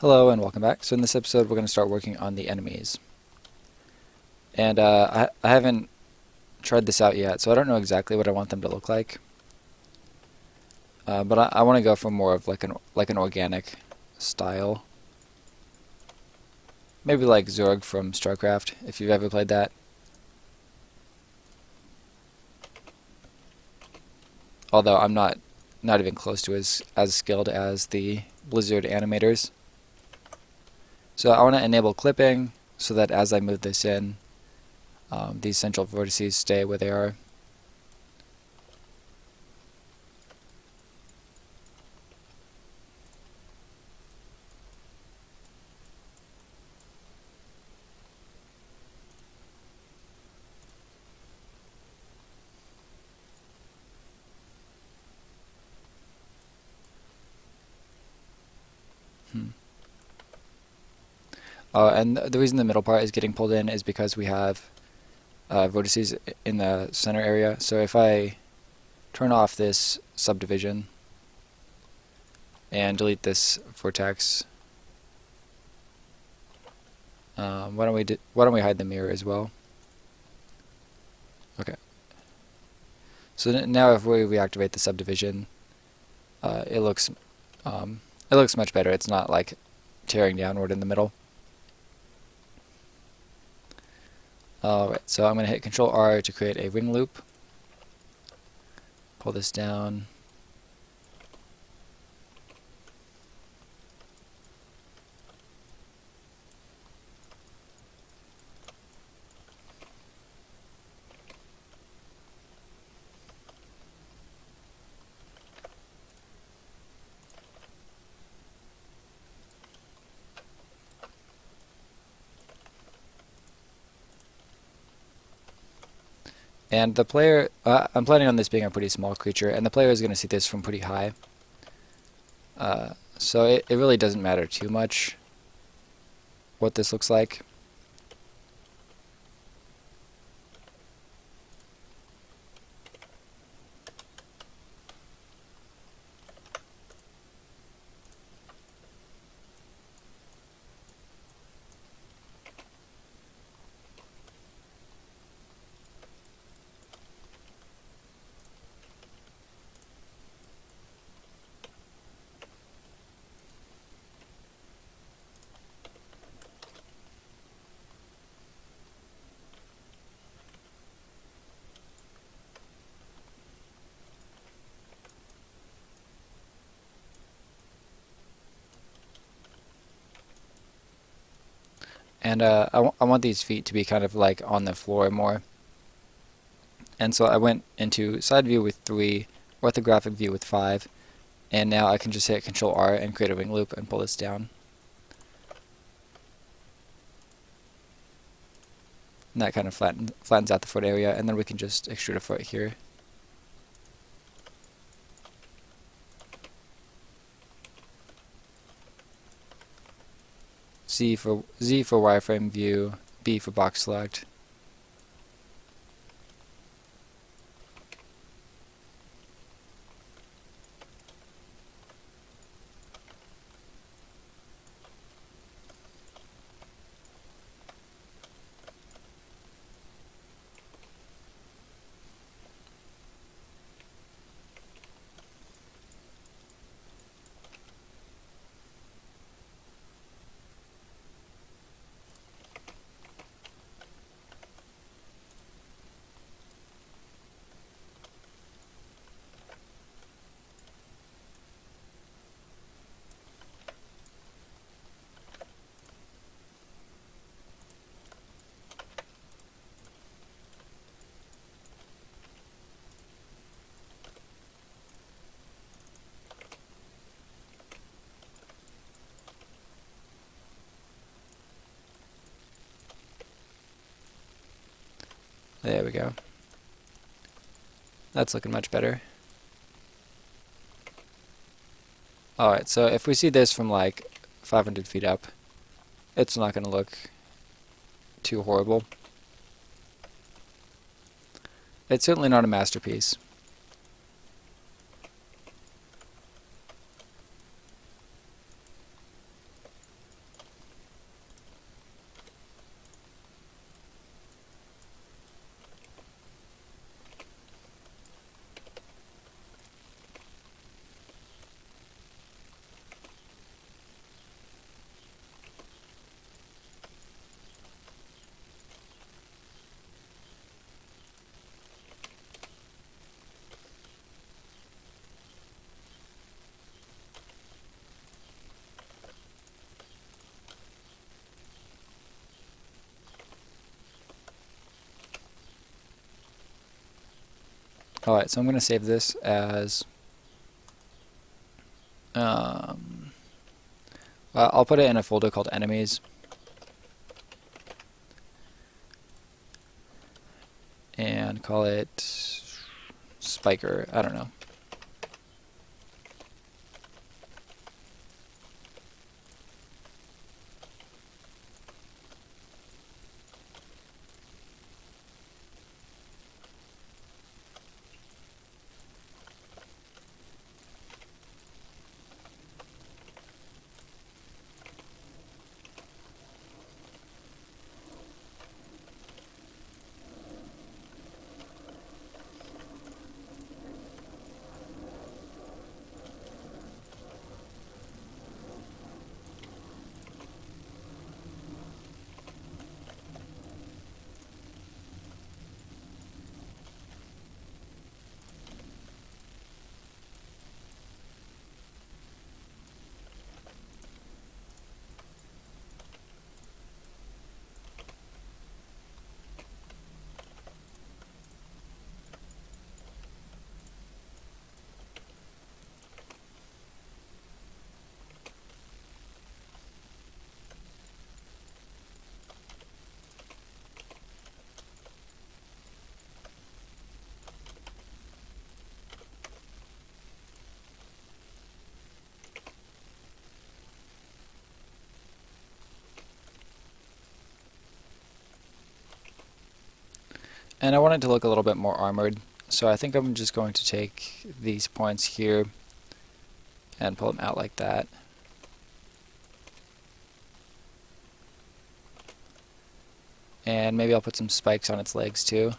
Hello and welcome back. So in this episode we're going to start working on the enemies. And I haven't tried this out yet, so I don't know exactly what I want them to look like. But I want to go for more of like an organic style. Maybe like Zorg from StarCraft, if you've ever played that. Although I'm not even close to as skilled as the Blizzard animators. So I want to enable clipping so that as I move this in, these central vertices stay where they are. Hmm. And the reason the middle part is getting pulled in is because we have vertices in the center area. So if I turn off this subdivision and delete this vertex, why don't we hide the mirror as well? Okay. So now if we reactivate the subdivision, it looks much better. It's not like tearing downward in the middle. Alright, so I'm going to hit Control R to create a ring loop. Pull this down. And the player, I'm planning on this being a pretty small creature, and the player is going to see this from pretty high. So it really doesn't matter too much what this looks like. And I want these feet to be kind of like on the floor more. And so I went into side view with 3, orthographic view with 5, and now I can just hit Control R and create a ring loop and pull this down. And that kind of flattens out the foot area, and then we can just extrude a foot here. Z for wireframe view, B for box select. There we go. That's looking much better. Alright, so if we see this from like 500 feet up, it's not going to look too horrible. It's certainly not a masterpiece. Alright, so I'm going to save this as I'll put it in a folder called enemies, and call it Spiker. I don't know. And I want it to look a little bit more armored, so I think I'm just going to take these points here and pull them out like that. And maybe I'll put some spikes on its legs too.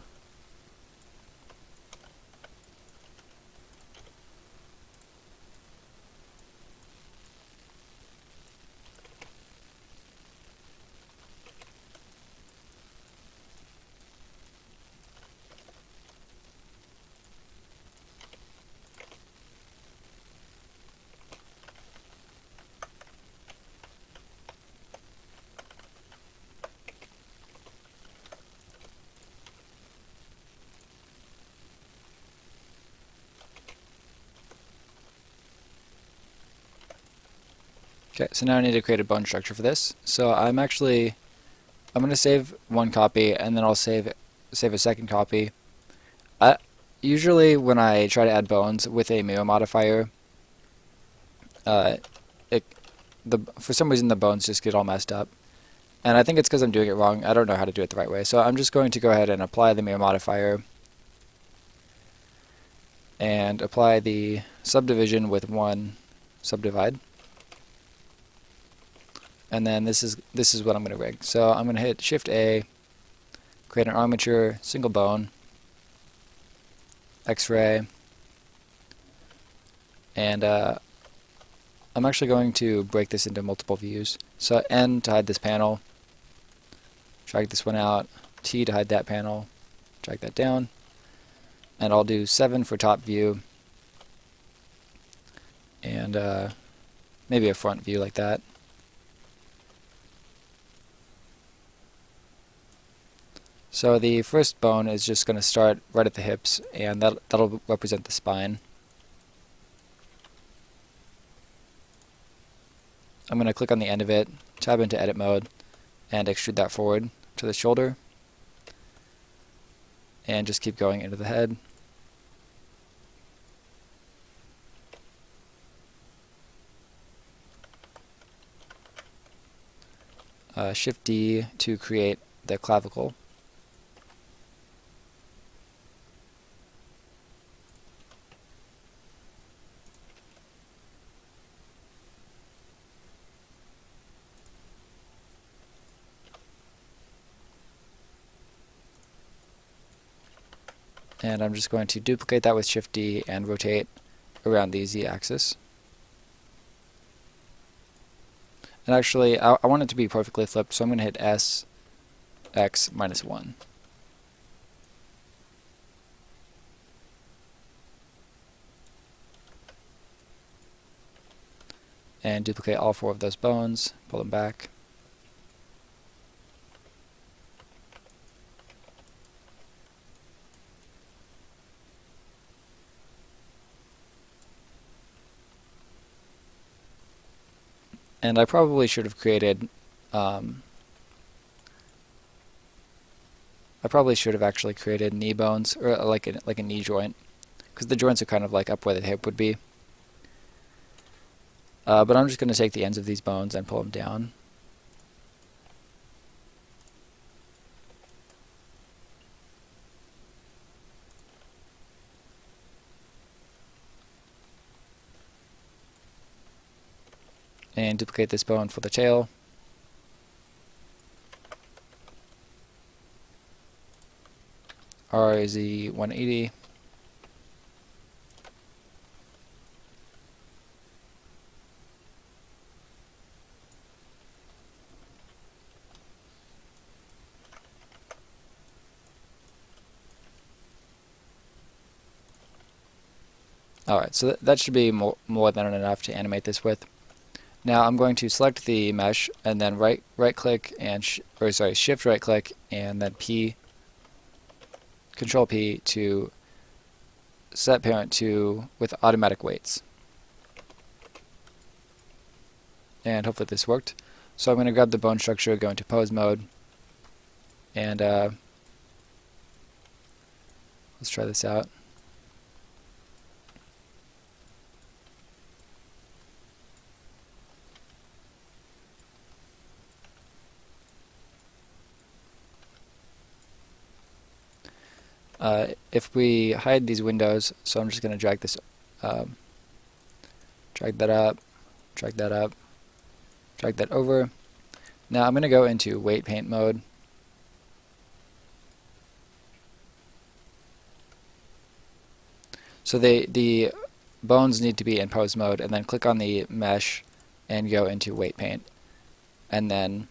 Okay, so now I need to create a bone structure for this. So I'm going to save one copy, and then I'll save a second copy. Usually when I try to add bones with a mirror modifier, uh, for some reason the bones just get all messed up. And I think it's because I'm doing it wrong. I don't know how to do it the right way. So I'm just going to go ahead and apply the mirror modifier and apply the subdivision with one subdivide. And then this is what I'm going to rig. So I'm going to hit Shift A, create an armature, single bone, X-ray, and I'm actually going to break this into multiple views. So N to hide this panel, drag this one out, T to hide that panel, drag that down, and I'll do 7 for top view, and maybe a front view like that. So the first bone is just going to start right at the hips, and that'll represent the spine. I'm going to click on the end of it, tab into edit mode, and extrude that forward to the shoulder, and just keep going into the head. Shift D to create the clavicle. And I'm just going to duplicate that with Shift D and rotate around the Z-axis. And actually, I want it to be perfectly flipped, so I'm going to hit S, X, -1. And duplicate all 4 of those bones, pull them back. And I probably should have created, I probably should have actually created knee bones, or like a knee joint, because the joints are kind of like up where the hip would be. But I'm just going to take the ends of these bones and pull them down. And duplicate this bone for the tail. RZ 180. Alright, so that should be more than enough to animate this with. Now I'm going to select the mesh and then right click and shift right click and then Control P to set parent to with automatic weights. And hopefully this worked. So I'm going to grab the bone structure, go into pose mode, and let's try this out. If we hide these windows, so I'm just going to drag this, drag that up, drag that up, drag that over. Now I'm going to go into weight paint mode. So the bones need to be in pose mode, and then click on the mesh and go into weight paint. And then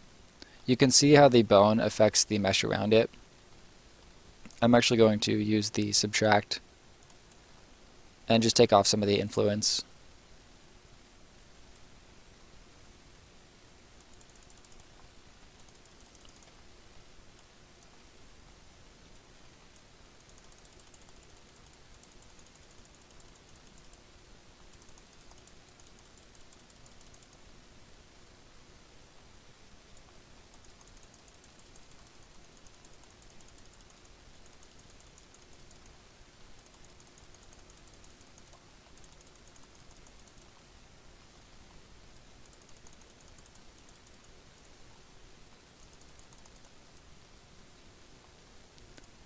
you can see how the bone affects the mesh around it. I'm actually going to use the subtract and just take off some of the influence.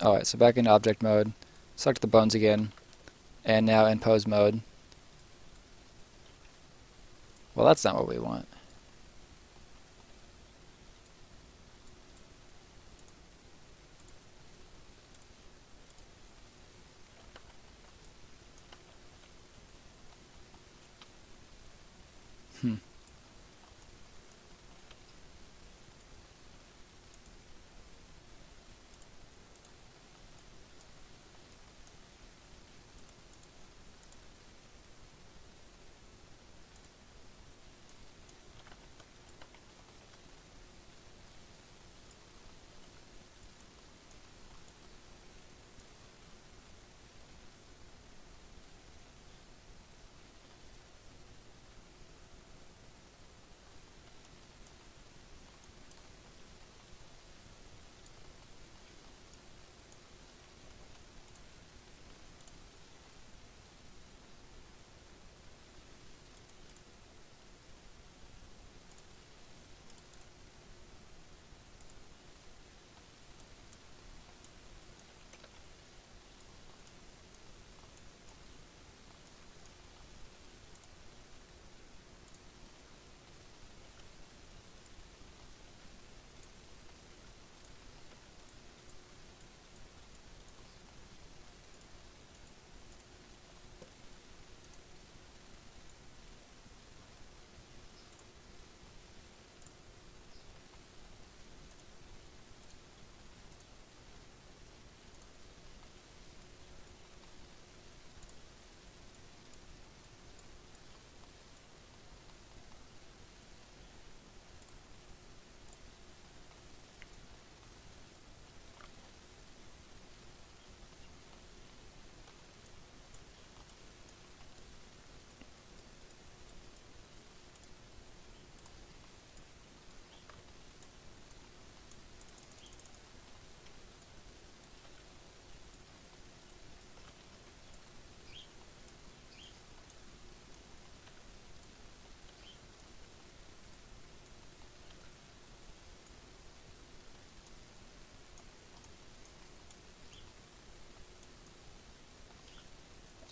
Alright, so back into object mode, select the bones again, and now in pose mode. Well, that's not what we want. Hmm.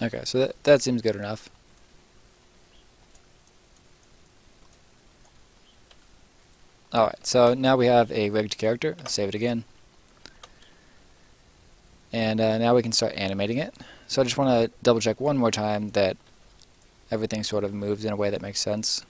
Okay, so that seems good enough. Alright, so now we have a rigged character. Save it again. And now we can start animating it. So I just want to double check one more time that everything sort of moves in a way that makes sense.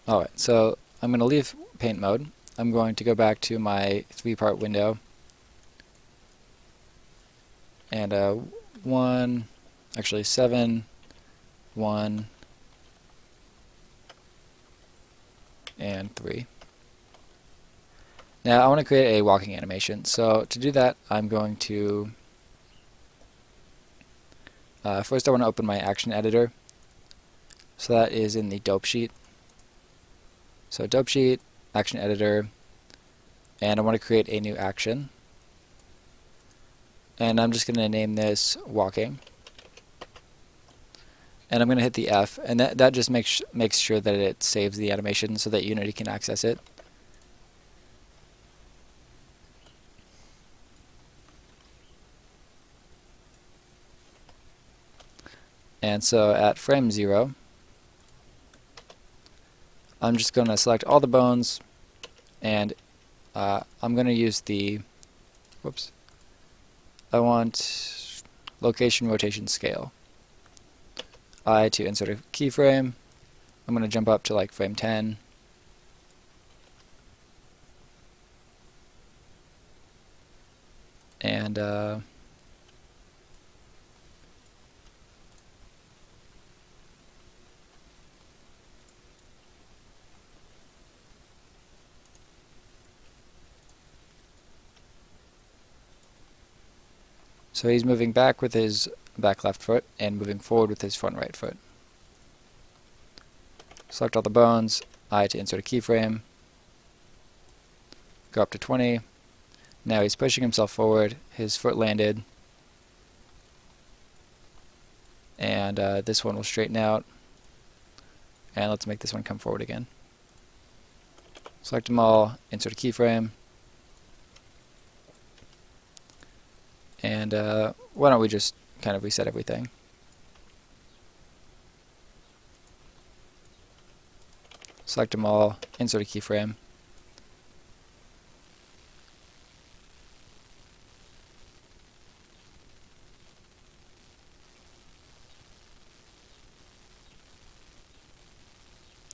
Alright, so I'm going to leave paint mode. I'm going to go back to my 3-part window. And 1, actually 7, 1, and 3. Now I want to create a walking animation. So to do that, I'm going to first I want to open my action editor. So that is in the dope sheet. So dope sheet, action editor, and I want to create a new action. And I'm just going to name this walking. And I'm going to hit the F, and that just makes sure that it saves the animation so that Unity can access it. And so at frame 0, I'm just going to select all the bones, and I'm going to use the, whoops, I want location rotation scale. To insert a keyframe, I'm going to jump up to like frame 10. And so he's moving back with his back left foot and moving forward with his front right foot. Select all the bones, to insert a keyframe, go up to 20. Now he's pushing himself forward, his foot landed, and this one will straighten out, and let's make this one come forward again. Select them all, insert a keyframe, and why don't we just kind of reset everything. Select them all, insert a keyframe,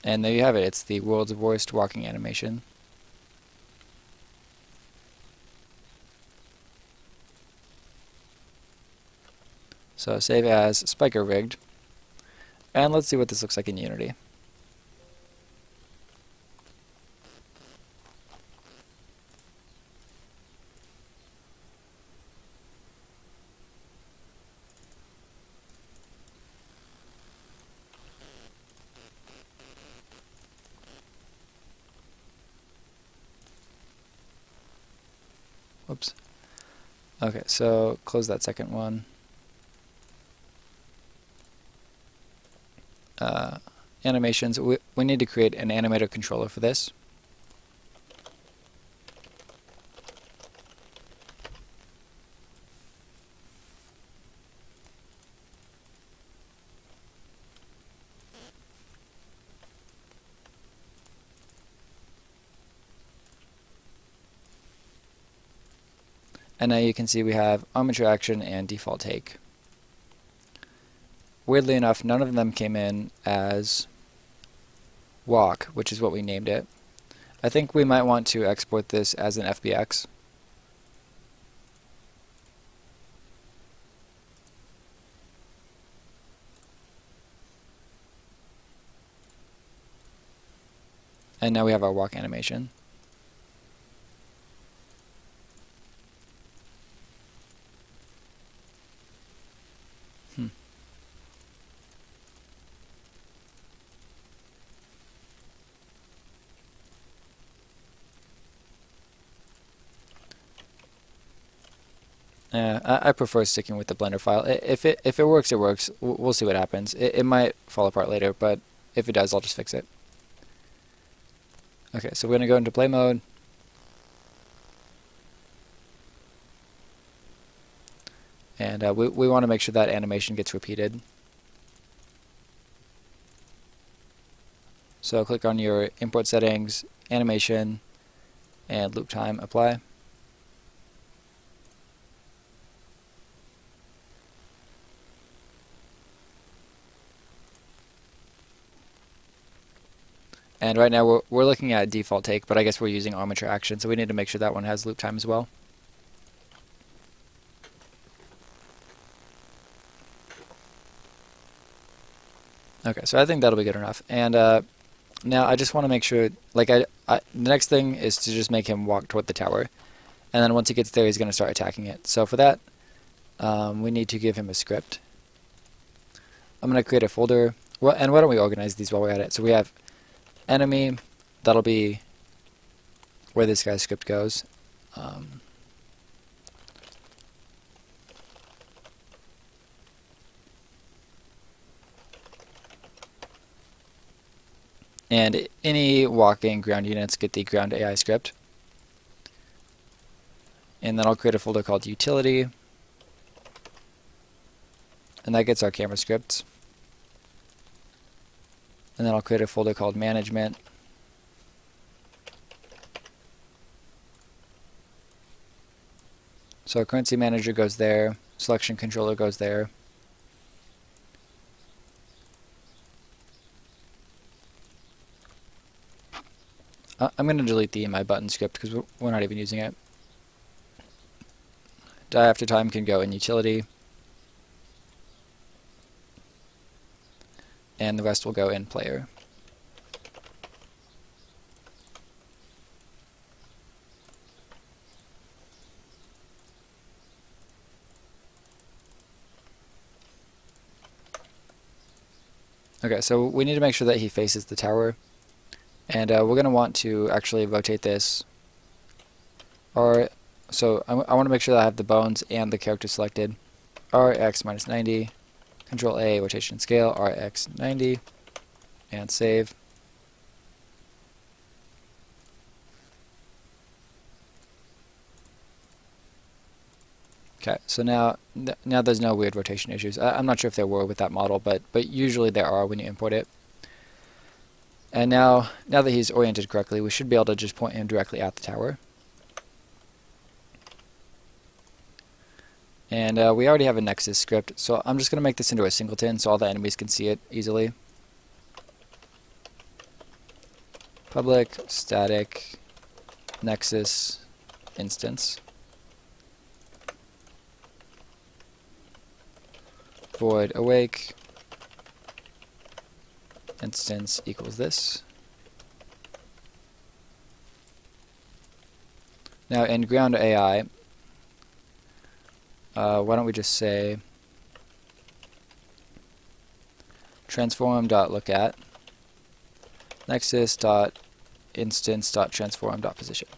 and there you have it. It's the world's worst walking animation. So save as Spiker Rigged, and let's see what this looks like in Unity. Whoops. Okay, so close that second one. Animations, we need to create an animator controller for this. And now you can see we have armature action and default take. Weirdly enough, none of them came in as walk, which is what we named it. I think we might want to export this as an FBX. And now we have our walk animation. I prefer sticking with the Blender file. If it works, it works. We'll see what happens. It might fall apart later, but if it does, I'll just fix it. Okay, so we're going to go into play mode. And we want to make sure that animation gets repeated. So click on your import settings, animation, and loop time, apply. And right now we're looking at default take, but I guess we're using armature action, so we need to make sure that one has loop time as well. Okay, so I think that'll be good enough. And now I just want to make sure, like the next thing is to just make him walk toward the tower. And then once he gets there, he's going to start attacking it. So for that, we need to give him a script. I'm going to create a folder. Well, and why don't we organize these while we're at it? So we have enemy, that'll be where this guy's script goes. And any walking ground units get the ground AI script. And then I'll create a folder called utility. And that gets our camera scripts. And then I'll create a folder called management. So currency manager goes there, selection controller goes there. I'm going to delete the my button script because we're not even using it. Die after time can go in utility. And the rest will go in player. Okay, so we need to make sure that he faces the tower. And we're going to want to actually rotate this. So I want to make sure that I have the bones and the character selected. RX minus 90. Control A, rotation scale, RX 90. And save. Okay, so now there's no weird rotation issues. I'm not sure if there were with that model, but usually there are when you import it. And now that he's oriented correctly, we should be able to just point him directly at the tower. And we already have a Nexus script, so I'm just going to make this into a singleton so all the enemies can see it easily. Public static Nexus instance. Void awake instance equals this. Now in ground AI, why don't we just say transform.lookat nexus.instance.transform.position.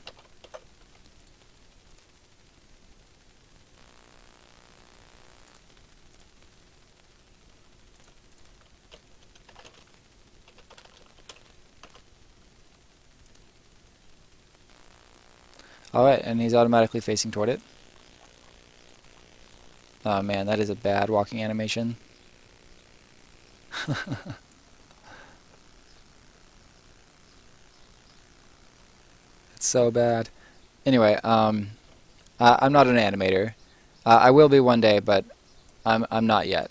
Alright, and he's automatically facing toward it. Oh man, that is a bad walking animation. It's so bad. Anyway, I'm not an animator. I will be one day, but I'm not yet.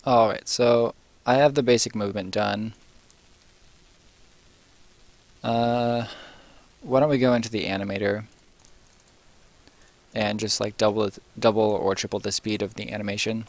Alright, so I have the basic movement done. Why don't we go into the animator and just like double or triple the speed of the animation.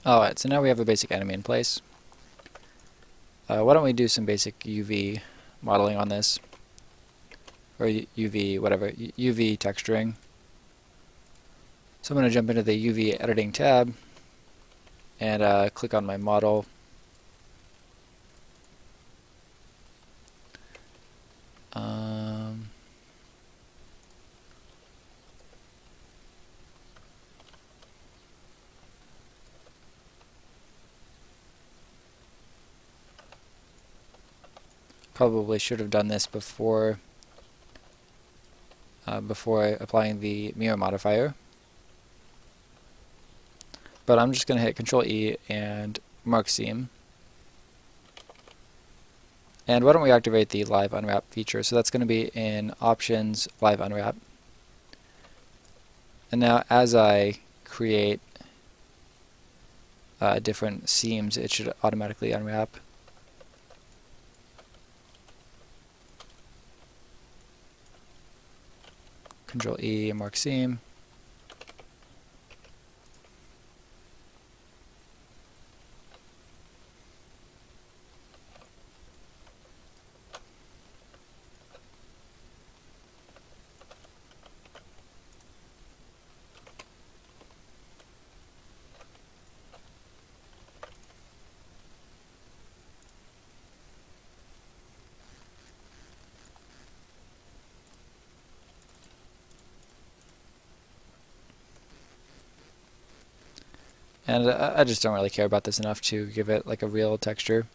Alright, so now we have a basic enemy in place. Why don't we do some basic UV modeling on this? Or UV, whatever, UV texturing. So I'm going to jump into the UV editing tab and click on my model. Probably should have done this before applying the mirror modifier. But I'm just going to hit Control E and mark seam. And why don't we activate the live unwrap feature? So that's going to be in Options, Live Unwrap. And now as I create different seams, it should automatically unwrap. Control E and mark seam. And I just don't really care about this enough to give it like a real texture.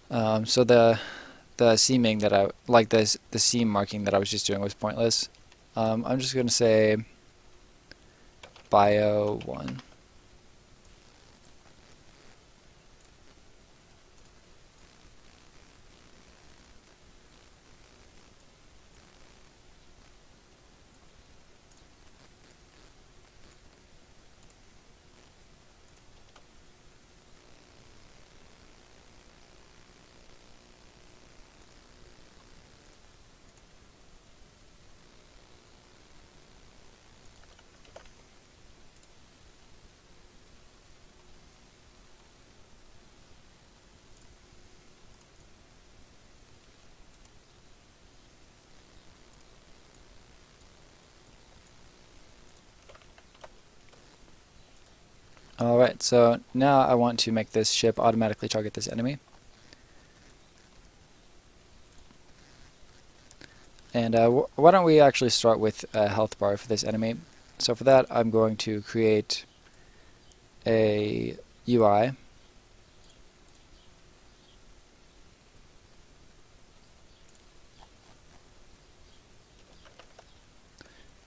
So the seaming that I like the seam marking that I was just doing was pointless. I'm just gonna say bio 1. Alright, so now I want to make this ship automatically target this enemy. And why don't we actually start with a health bar for this enemy. So for that I'm going to create a UI.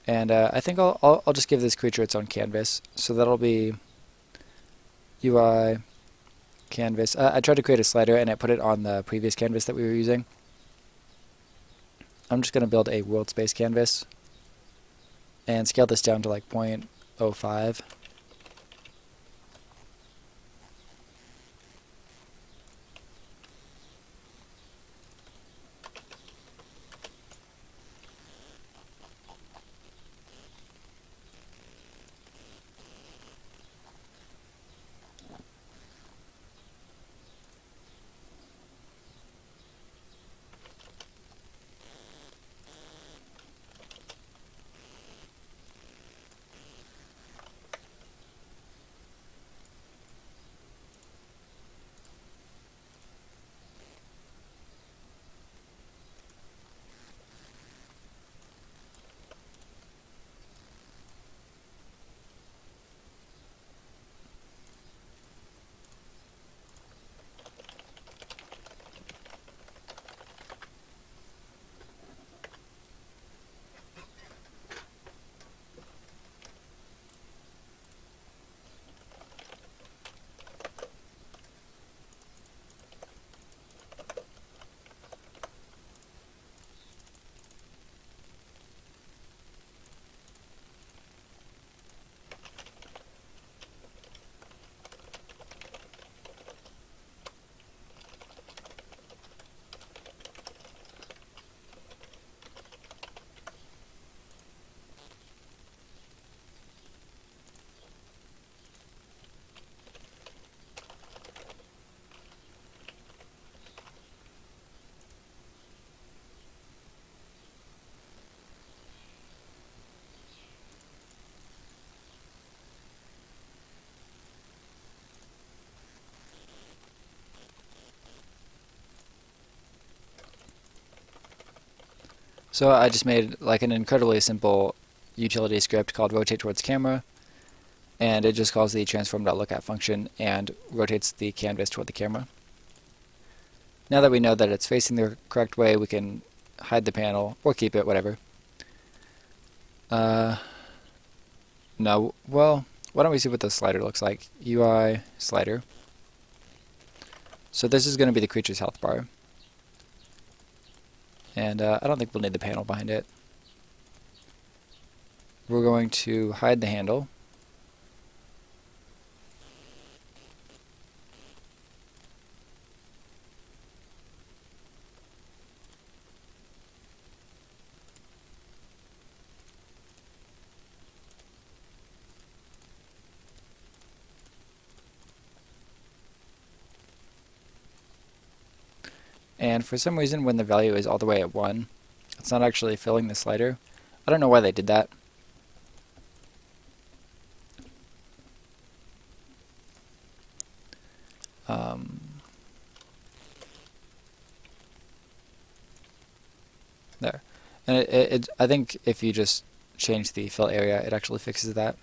And I think I'll just give this creature its own canvas. So that'll be UI canvas. I tried to create a slider and I put it on the previous canvas that we were using. I'm just going to build a world space canvas and scale this down to like 0.05. So I just made like an incredibly simple utility script called rotate towards camera, and it just calls the transform.lookat function and rotates the canvas toward the camera. Now that we know that it's facing the correct way, we can hide the panel or keep it, whatever. No, well, why don't we see what the slider looks like? UI slider. So this is going to be the creature's health bar. And I don't think we'll need the panel behind it. We're going to hide the handle. And for some reason when the value is all the way at 1, it's not actually filling the slider. I don't know why they did that. There. And I think if you just change the fill area, it actually fixes that.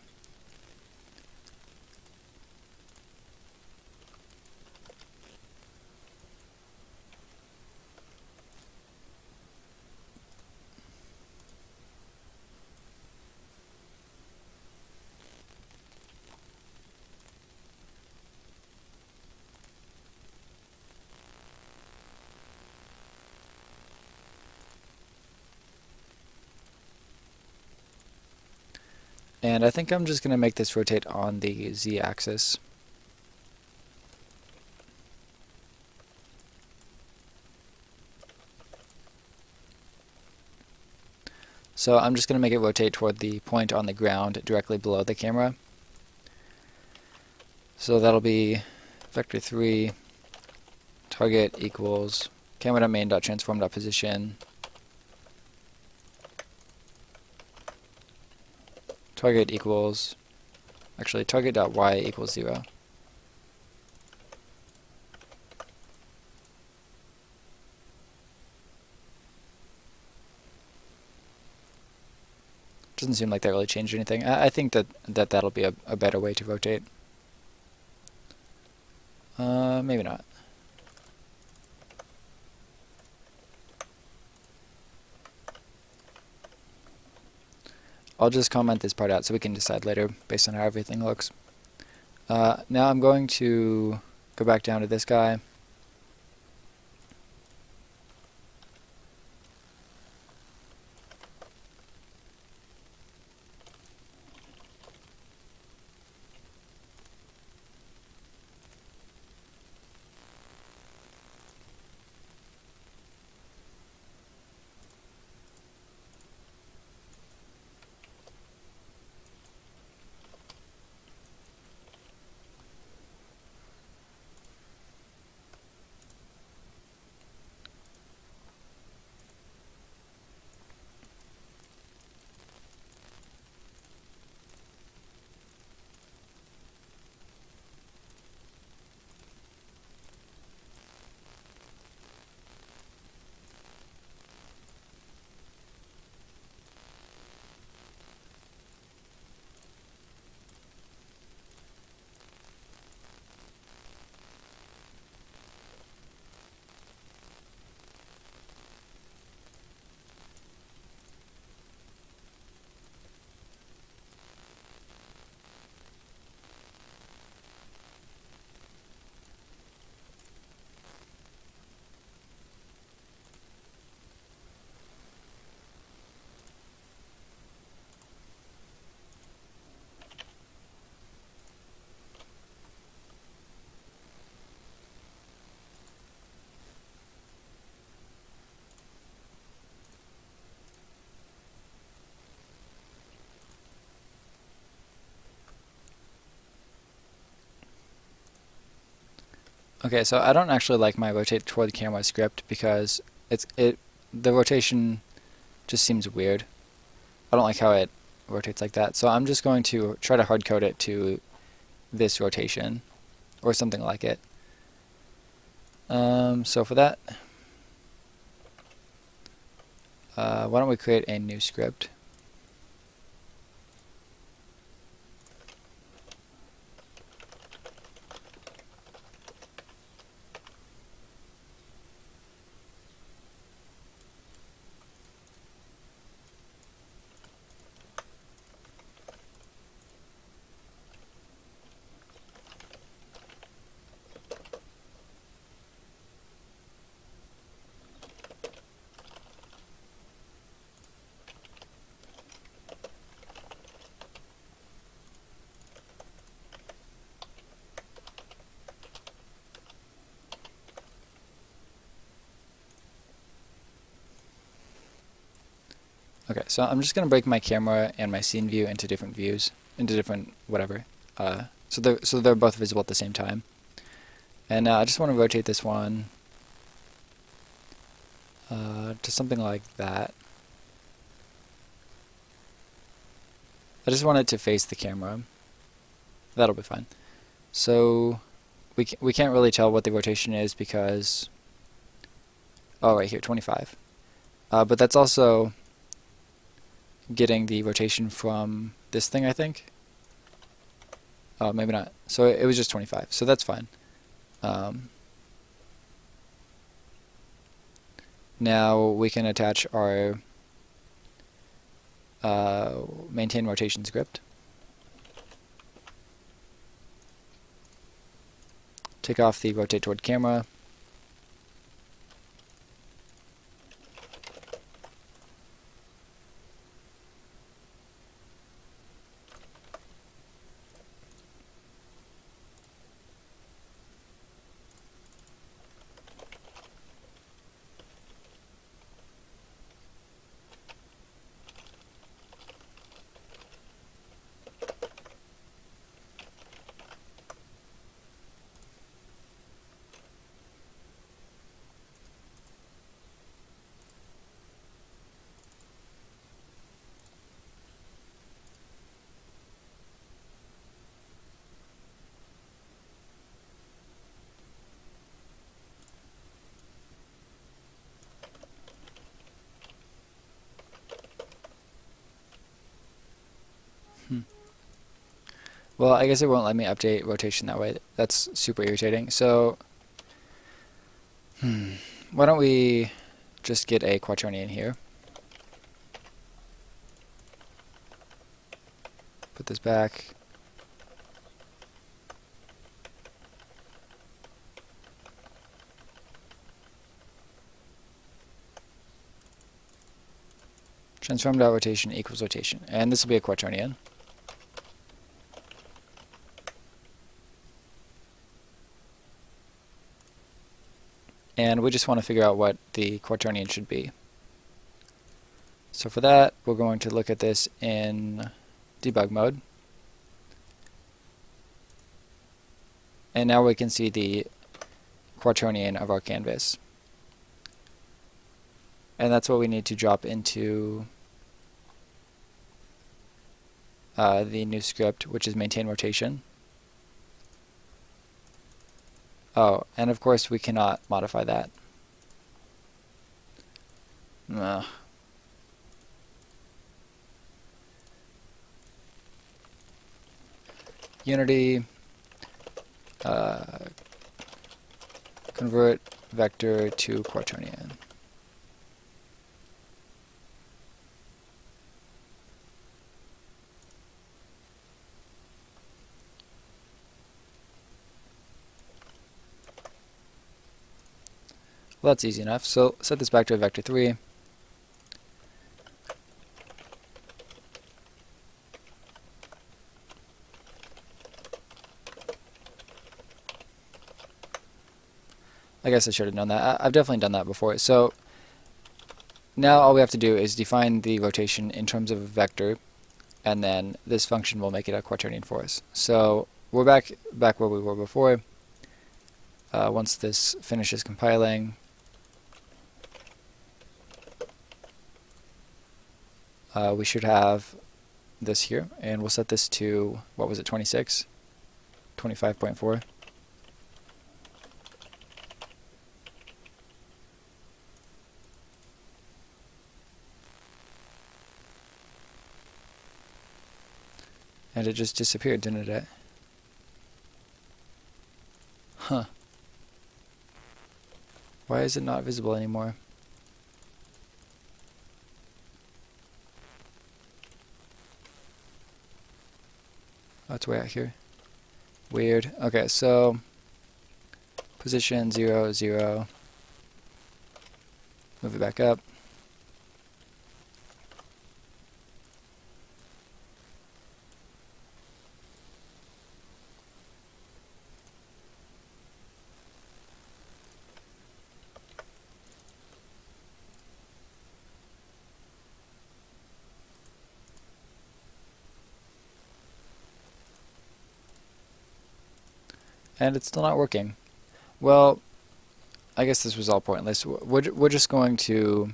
And I think I'm just going to make this rotate on the z-axis. So I'm just going to make it rotate toward the point on the ground directly below the camera. So that'll be vector 3 target equals camera.main.transform.position target equals actually target.y equals 0. Doesn't seem like that really changed anything. I think that'll be a better way to rotate. Maybe not. I'll just comment this part out so we can decide later based on how everything looks. Now I'm going to go back down to this guy. Okay, so I don't actually like my rotate toward the camera script because the rotation just seems weird. I don't like how it rotates like that. So I'm just going to try to hard code it to this rotation or something like it. So for that, why don't we create a new script? Okay, so I'm just going to break my camera and my scene view into different views, into different whatever. So they're both visible at the same time. And I just want to rotate this one to something like that. I just want it to face the camera. That'll be fine. So we can't really tell what the rotation is because, oh, right here, 25. But that's also getting the rotation from this thing, I think. Oh, maybe not. So it was just 25, so that's fine. Now we can attach our maintain rotation script. Take off the rotate toward camera. Well, I guess it won't let me update rotation that way. That's super irritating. So, why don't we just get a quaternion here. Put this back. Transform.rotation equals rotation. And this will be a quaternion. And we just want to figure out what the quaternion should be. So for that, we're going to look at this in debug mode. And now we can see the quaternion of our canvas. And that's what we need to drop into the new script, which is maintain rotation. Oh, and of course we cannot modify that. Unity, convert vector to quaternion. Well, that's easy enough. So set this back to a vector 3. I guess I should have known that. I've definitely done that before. So now all we have to do is define the rotation in terms of a vector, and then this function will make it a quaternion for us. So we're back where we were before. Once this finishes compiling, we should have this here, and we'll set this to, what was it, 26? 25.4. And it just disappeared, didn't it? Huh. Why is it not visible anymore? Oh, it's way out here. Weird. Okay, so position 0, 0. Move it back up. And it's still not working. Well, I guess this was all pointless. We're just going to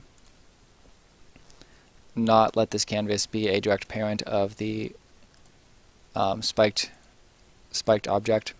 not let this canvas be a direct parent of the spiked object.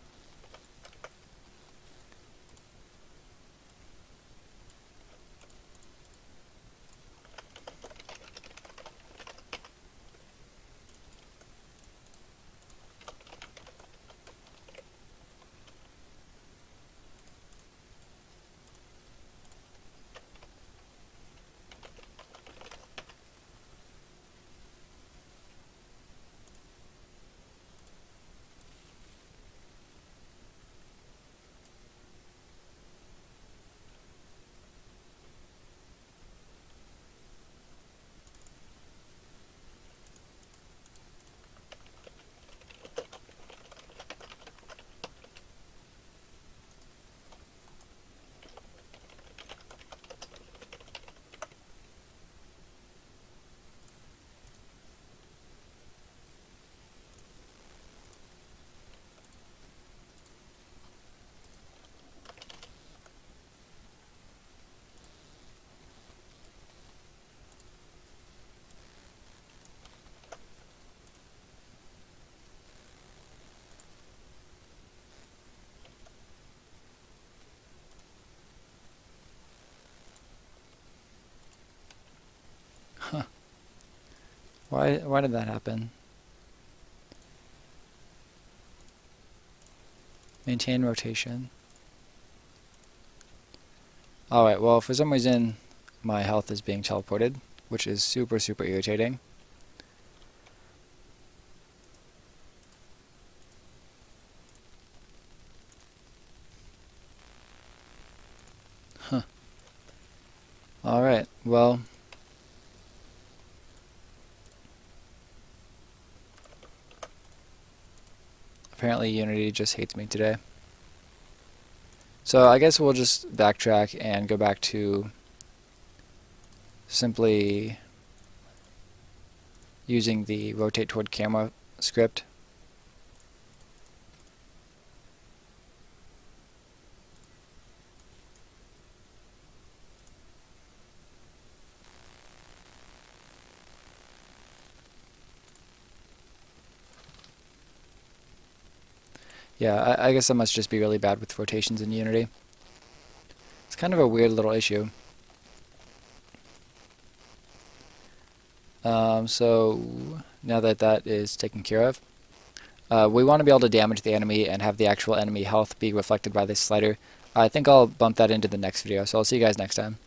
Why did that happen? Maintain rotation. Alright, well, for some reason my health is being teleported, which is super, super irritating. Huh. Alright, well, apparently Unity just hates me today. So I guess we'll just backtrack and go back to simply using the rotate toward camera script. Yeah, I guess I must just be really bad with rotations in Unity. It's kind of a weird little issue. So now that that is taken care of, we want to be able to damage the enemy and have the actual enemy health be reflected by this slider. I think I'll bump that into the next video, so I'll see you guys next time.